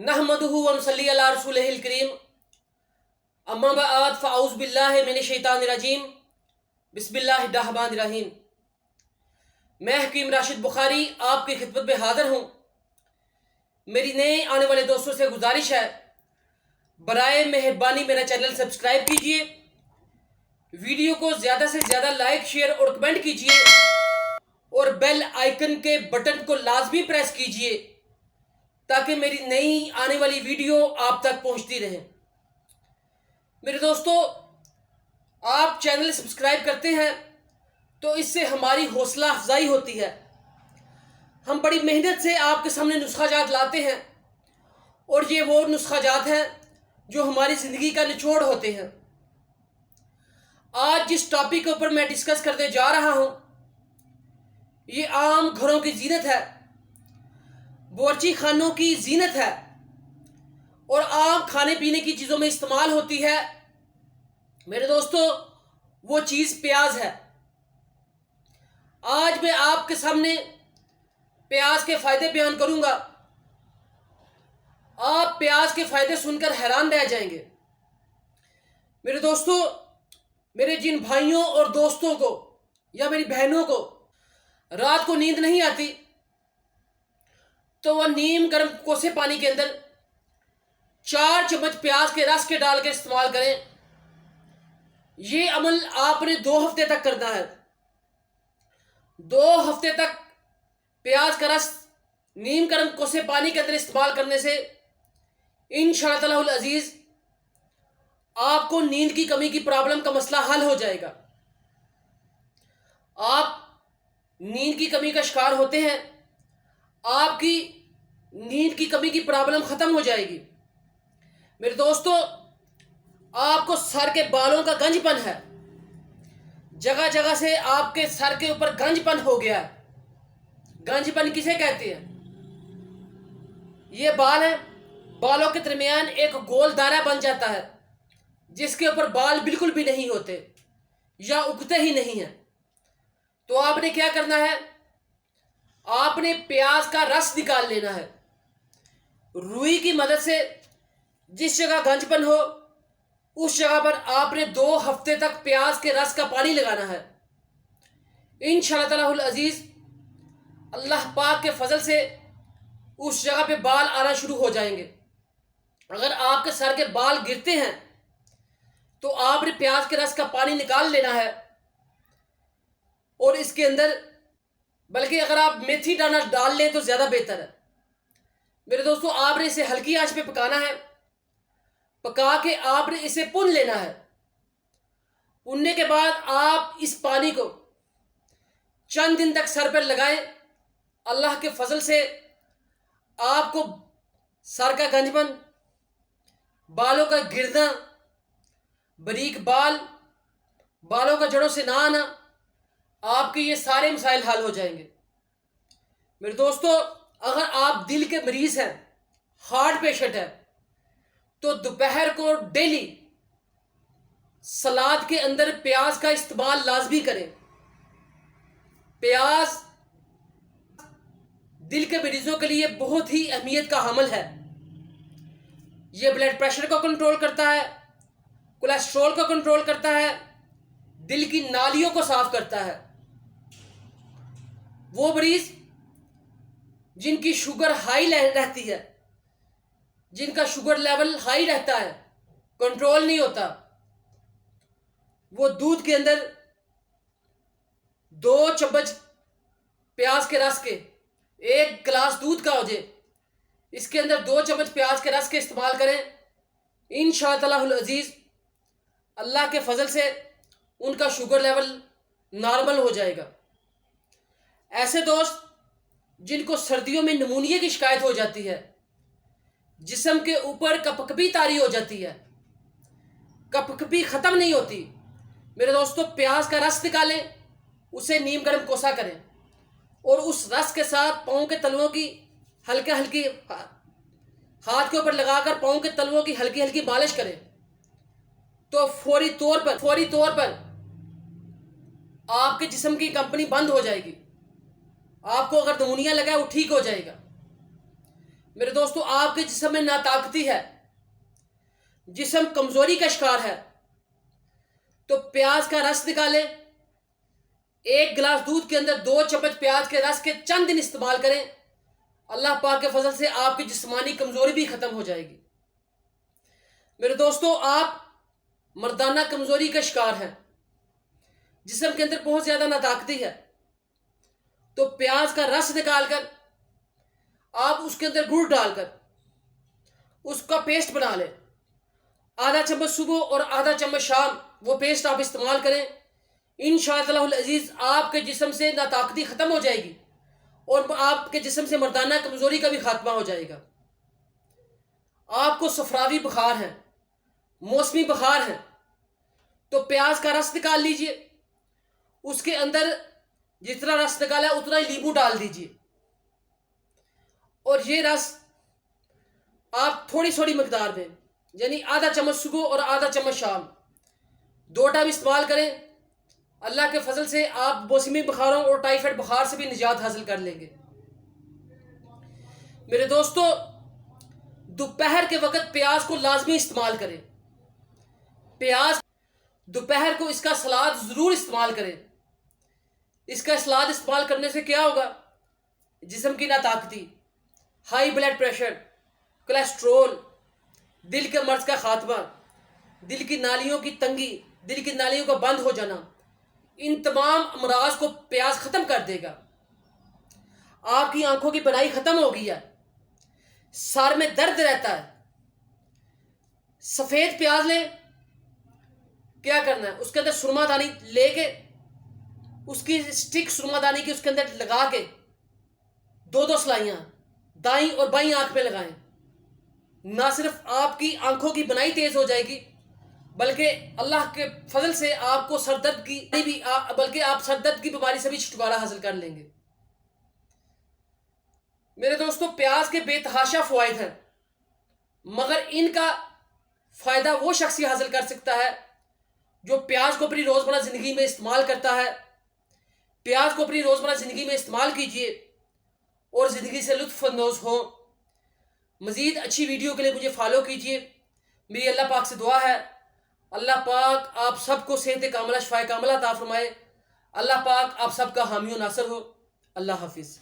नहमदुहु व नसल्ली अला रसूलिहिल करीम अम्मा बअद फ़अऊज़ु बिल्लाहि मिनश शैतानिर रजीम बिस्मिल्लाहिर रहमानिर रहीम। मैं हकीम राशिद बुखारी आपकी खिदमत में हाज़िर हूँ। मेरी नए आने वाले दोस्तों से गुजारिश है, बराए मेहरबानी मेरा चैनल सब्सक्राइब कीजिए, वीडियो को ज़्यादा से ज़्यादा लाइक शेयर और कमेंट कीजिए और बेल आइकन के बटन को लाजमी प्रेस कीजिए ताकि मेरी नई आने वाली वीडियो आप तक पहुंचती रहे। मेरे दोस्तों, आप चैनल सब्सक्राइब करते हैं तो इससे हमारी हौसला अफजाई होती है। हम बड़ी मेहनत से आपके सामने नुस्खाजात लाते हैं और ये वो नुस्खाजात हैं जो हमारी ज़िंदगी का निचोड़ होते हैं। आज जिस टॉपिक के ऊपर मैं डिस्कस करने जा रहा हूँ, ये आम घरों की जीनत है, बावर्ची खानों की जीनत है और आम खाने पीने की चीज़ों में इस्तेमाल होती है। मेरे दोस्तों, वो चीज़ प्याज है। आज मैं आपके सामने प्याज के फ़ायदे बयान करूंगा। आप प्याज के फ़ायदे सुनकर हैरान रह जाएंगे। मेरे दोस्तों, मेरे जिन भाइयों और दोस्तों को या मेरी बहनों को रात को नींद नहीं आती, तो वह नीम गर्म कोसे पानी के अंदर 4 चम्मच प्याज के रस के डाल के इस्तेमाल करें। ये अमल आपने 2 हफ्ते तक करना है। 2 हफ्ते तक प्याज का रस नीम गर्म कोसे पानी के अंदर इस्तेमाल करने से इंशाअल्लाह अजीज आपको नींद की कमी की प्रॉब्लम का मसला हल हो जाएगा। आप नींद की कमी का शिकार होते हैं, आपकी नींद की कमी की प्रॉब्लम ख़त्म हो जाएगी। मेरे दोस्तों, आपको सर के बालों का गंजपन है, जगह जगह से आपके सर के ऊपर गंजपन हो गया है। गंजपन किसे कहते हैं? ये बाल है, बालों के दरमियान एक गोल दायरा बन जाता है जिसके ऊपर बाल बिल्कुल भी नहीं होते या उगते ही नहीं हैं। तो आपने क्या करना है? आपने प्याज का रस निकाल लेना है। रुई की मदद से जिस जगह गंजपन हो उस जगह पर आपने 2 हफ्ते तक प्याज के रस का पानी लगाना है। इंशाअल्लाह अजीज अल्लाह पाक के फजल से उस जगह पे बाल आना शुरू हो जाएंगे। अगर आपके सर के बाल गिरते हैं तो आपने प्याज के रस का पानी निकाल लेना है और इसके अंदर, बल्कि अगर आप मेथी दाना डाल लें तो ज़्यादा बेहतर है। मेरे दोस्तों, आपने इसे हल्की आंच पे पकाना है। पका के आपने इसे भून लेना है। भूनने के बाद आप इस पानी को चंद दिन तक सर पर लगाएं। अल्लाह के फजल से आपको सर का गंजपन, बालों का गिरना, बारीक बाल, बालों का जड़ों से ना आना, आपके ये सारे मसाइल हल हो जाएंगे। मेरे दोस्तों, अगर आप दिल के मरीज़ हैं, हार्ट पेशेंट है, तो दोपहर को डेली सलाद के अंदर प्याज का इस्तेमाल लाजमी करें। प्याज दिल के मरीजों के लिए बहुत ही अहमियत का हामिल है। यह ब्लड प्रेशर को कंट्रोल करता है, कोलेस्ट्रॉल को कंट्रोल करता है, दिल की नालियों को साफ करता है। वो मरीज जिनकी शुगर हाई रहती है, जिनका शुगर लेवल हाई रहता है, कंट्रोल नहीं होता, वो दूध के अंदर 2 चम्मच प्याज के रस के, 1 गिलास दूध का हो जाए, इसके अंदर 2 चम्मच प्याज के रस के इस्तेमाल करें। इंशाअल्लाह अजीज अल्लाह के फजल से उनका शुगर लेवल नॉर्मल हो जाएगा। ऐसे दोस्त जिनको सर्दियों में निमोनिया की शिकायत हो जाती है, जिस्म के ऊपर कपकपी तारी हो जाती है, कपकपी ख़त्म नहीं होती, मेरे दोस्तों, प्याज का रस निकालें, उसे नीम गर्म कोसा करें और उस रस के साथ पाँव के तलवों की हल्के हल्की, हाथ के ऊपर लगाकर पाँव के तलवों की हल्की हल्की मालिश करें तो फौरी तौर पर आपके जिस्म की कंपनी बंद हो जाएगी। आपको अगर निमोनिया लगा है वो ठीक हो जाएगा। मेरे दोस्तों, आपके जिस्म में नाताकती है, जिस्म कमजोरी का शिकार है, तो प्याज का रस निकालें। 1 गिलास दूध के अंदर 2 चम्मच प्याज के रस के चंद दिन इस्तेमाल करें। अल्लाह पाक के फजल से आपकी जिस्मानी कमजोरी भी खत्म हो जाएगी। मेरे दोस्तों, आप मर्दाना कमजोरी का शिकार हैं, जिस्म के अंदर बहुत ज्यादा नाताकती है, तो प्याज का रस निकालकर आप उसके अंदर गुड़ डालकर उसका पेस्ट बना लें। आधा चम्मच सुबह और आधा चम्मच शाम वो पेस्ट आप इस्तेमाल करें। इंशाअल्लाह अजीज आपके जिस्म से नाताकती खत्म हो जाएगी और आपके जिस्म से मर्दाना कमजोरी का भी खात्मा हो जाएगा। आपको सफरावी बुखार है, मौसमी बुखार है, तो प्याज का रस निकाल लीजिए, उसके अंदर जितना रस निकाला है उतना ही नींबू डाल दीजिए और ये रस आप थोड़ी थोड़ी मकदार में, यानी आधा चम्मच सुबह और आधा चम्मच शाम, 2 टाइम इस्तेमाल करें। अल्लाह के फजल से आप मौसमी बुखारों और टाइफाइड बुखार से भी निजात हासिल कर लेंगे। मेरे दोस्तों, दोपहर के वक्त प्याज को लाजमी इस्तेमाल करें। प्याज दोपहर को इसका सलाद ज़रूर इस्तेमाल करें। इसका सलाद इस्तेमाल करने से क्या होगा? जिस्म की नाताकती, हाई ब्लड प्रेशर, कोलेस्ट्रोल, दिल के मर्ज का खात्मा, दिल की नालियों की तंगी, दिल की नालियों का बंद हो जाना, इन तमाम अमराज को प्याज खत्म कर देगा। आपकी आंखों की बनाई खत्म हो गई है, सर में दर्द रहता है, सफेद प्याज लें। क्या करना है? उसके अंदर सुरमादानी लेके उसकी स्टिक सुरमादानी की उसके अंदर लगा के 2-2 सलाइयां दाईं और बाईं आंख में लगाएं। ना सिर्फ आपकी आंखों की बनाई तेज हो जाएगी, बल्कि अल्लाह के फजल से आपको सरदर्द की भी बल्कि आप सरदर्द की बीमारी से भी छुटकारा हासिल कर लेंगे। मेरे दोस्तों, प्याज के बेतहाशा फवाइद हैं, मगर इनका फायदा वो शख्स ही हासिल कर सकता है जो प्याज को अपनी रोजमर्रा जिंदगी में इस्तेमाल करता है। प्याज को अपनी रोजमर्रा जिंदगी में इस्तेमाल कीजिए और जिंदगी से लुत्फ अंदोज हो। मजीद अच्छी वीडियो के लिए मुझे फॉलो कीजिए। मेरी अल्लाह पाक से दुआ है, अल्लाह पाक आप सबको सेहत कामला, शफाए कामला अता फरमाए। अल्लाह पाक आप सबका हामी और नासर हो। अल्लाह हाफिज़।